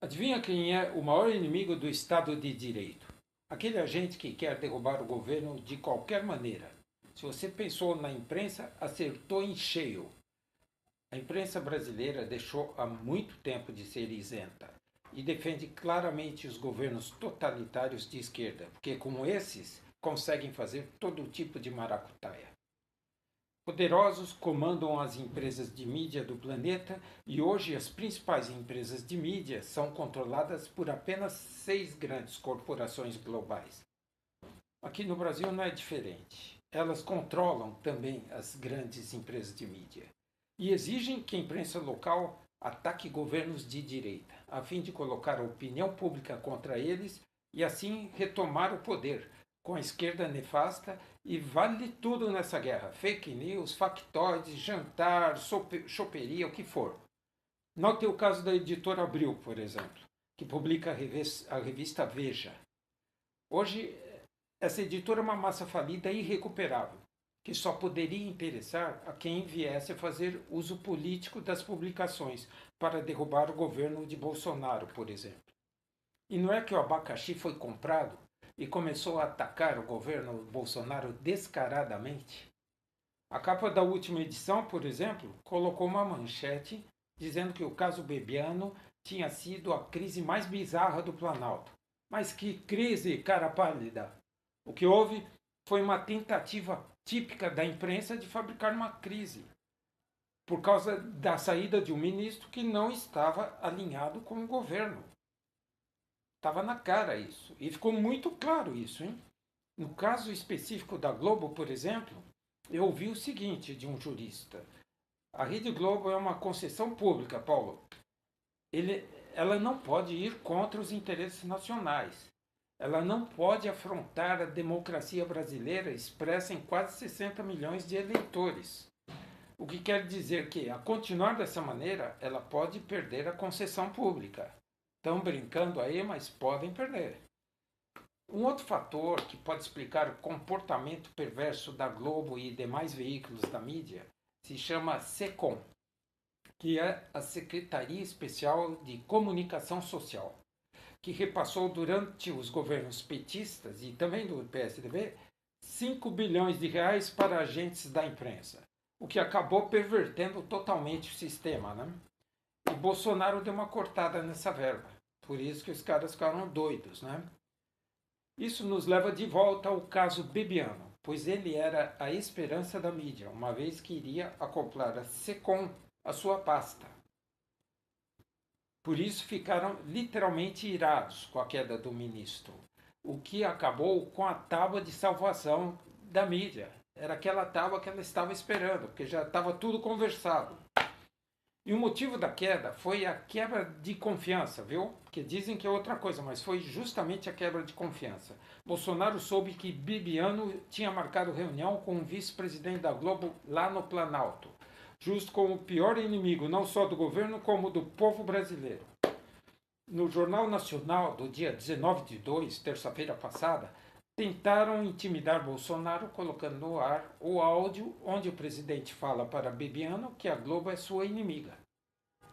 Adivinha quem é o maior inimigo do Estado de Direito? Aquele agente que quer derrubar o governo de qualquer maneira. Se você pensou na imprensa, acertou em cheio. A imprensa brasileira deixou há muito tempo de ser isenta e defende claramente os governos totalitários de esquerda, porque como esses conseguem fazer todo tipo de maracutaia. Poderosos comandam as empresas de mídia do planeta e hoje as principais empresas de mídia são controladas por apenas 6 grandes corporações globais. Aqui no Brasil não é diferente. Elas controlam também as grandes empresas de mídia e exigem que a imprensa local ataque governos de direita, a fim de colocar a opinião pública contra eles e assim retomar o poder, com a esquerda nefasta e vale tudo nessa guerra. Fake news, factoides, jantar, choperia, o que for. Note o caso da editora Abril, por exemplo, que publica a revista Veja. Hoje, essa editora é uma massa falida e irrecuperável, que só poderia interessar a quem viesse a fazer uso político das publicações para derrubar o governo de Bolsonaro, por exemplo. E não é que o abacaxi foi comprado e começou a atacar o governo Bolsonaro descaradamente? A capa da última edição, por exemplo, colocou uma manchete dizendo que o caso Bebiano tinha sido a crise mais bizarra do Planalto. Mas que crise, cara pálida! O que houve foi uma tentativa típica da imprensa de fabricar uma crise, por causa da saída de um ministro que não estava alinhado com o governo. Estava na cara isso. E ficou muito claro isso, hein? No caso específico da Globo, por exemplo, eu ouvi o seguinte de um jurista. A Rede Globo é uma concessão pública, Paulo. Ela não pode ir contra os interesses nacionais. Ela não pode afrontar a democracia brasileira expressa em quase 60 milhões de eleitores. O que quer dizer que, a continuar dessa maneira, ela pode perder a concessão pública. Estão brincando aí, mas podem perder. Um outro fator que pode explicar o comportamento perverso da Globo e demais veículos da mídia se chama SECOM, que é a Secretaria Especial de Comunicação Social, que repassou durante os governos petistas e também do PSDB 5 bilhões de reais para agentes da imprensa, o que acabou pervertendo totalmente o sistema, né? E Bolsonaro deu uma cortada nessa verba, por isso que os caras ficaram doidos, né? Isso nos leva de volta ao caso Bebiano, pois ele era a esperança da mídia, uma vez que iria acoplar a SECOM à sua pasta. Por isso ficaram literalmente irados com a queda do ministro, o que acabou com a tábua de salvação da mídia. Era aquela tábua que ela estava esperando, porque já estava tudo conversado. E o motivo da queda foi a quebra de confiança, viu? Porque dizem que é outra coisa, mas foi justamente a quebra de confiança. Bolsonaro soube que Bibiano tinha marcado reunião com o vice-presidente da Globo lá no Planalto, justo como o pior inimigo, não só do governo, como do povo brasileiro. No Jornal Nacional, do dia 19/2, terça-feira passada, tentaram intimidar Bolsonaro colocando no ar o áudio onde o presidente fala para Bebiano que a Globo é sua inimiga.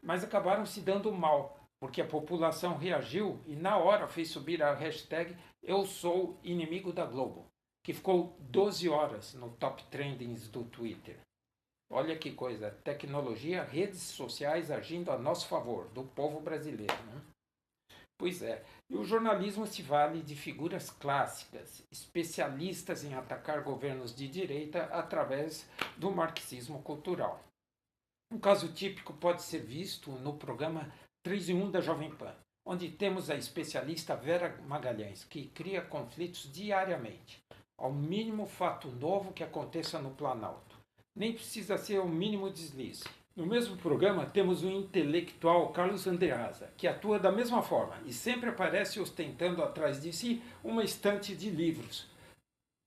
Mas acabaram se dando mal, porque a população reagiu e na hora fez subir a hashtag Eu Sou Inimigo da Globo, que ficou 12 horas no top trendings do Twitter. Olha que coisa, tecnologia, redes sociais agindo a nosso favor, do povo brasileiro, né? Pois é, e o jornalismo se vale de figuras clássicas, especialistas em atacar governos de direita através do marxismo cultural. Um caso típico pode ser visto no programa 3 em 1 da Jovem Pan, onde temos a especialista Vera Magalhães, que cria conflitos diariamente, ao mínimo fato novo que aconteça no Planalto. Nem precisa ser o mínimo deslize. No mesmo programa temos o intelectual Carlos Andreasa, que atua da mesma forma e sempre aparece ostentando atrás de si uma estante de livros,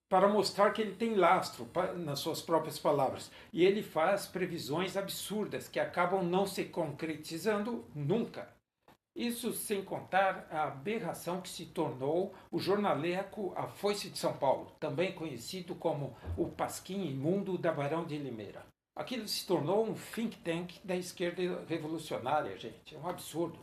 para mostrar que ele tem lastro, nas suas próprias palavras. E ele faz previsões absurdas que acabam não se concretizando nunca. Isso sem contar a aberração que se tornou o jornaleco A Foice de São Paulo, também conhecido como o Pasquim Imundo da Barão de Limeira. Aquilo se tornou um think tank da esquerda revolucionária, gente. É um absurdo.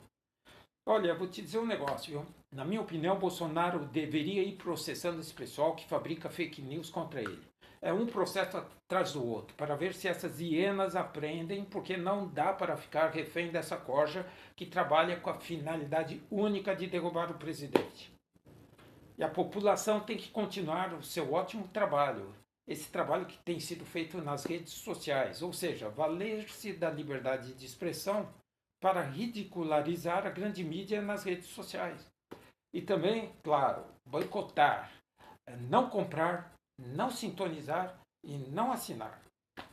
Olha, eu vou te dizer um negócio, viu? Na minha opinião, Bolsonaro deveria ir processando esse pessoal que fabrica fake news contra ele. É um processo atrás do outro, para ver se essas hienas aprendem, porque não dá para ficar refém dessa corja que trabalha com a finalidade única de derrubar o presidente. E a população tem que continuar o seu ótimo trabalho, esse trabalho que tem sido feito nas redes sociais, ou seja, valer-se da liberdade de expressão para ridicularizar a grande mídia nas redes sociais. E também, claro, boicotar, não comprar, não sintonizar e não assinar.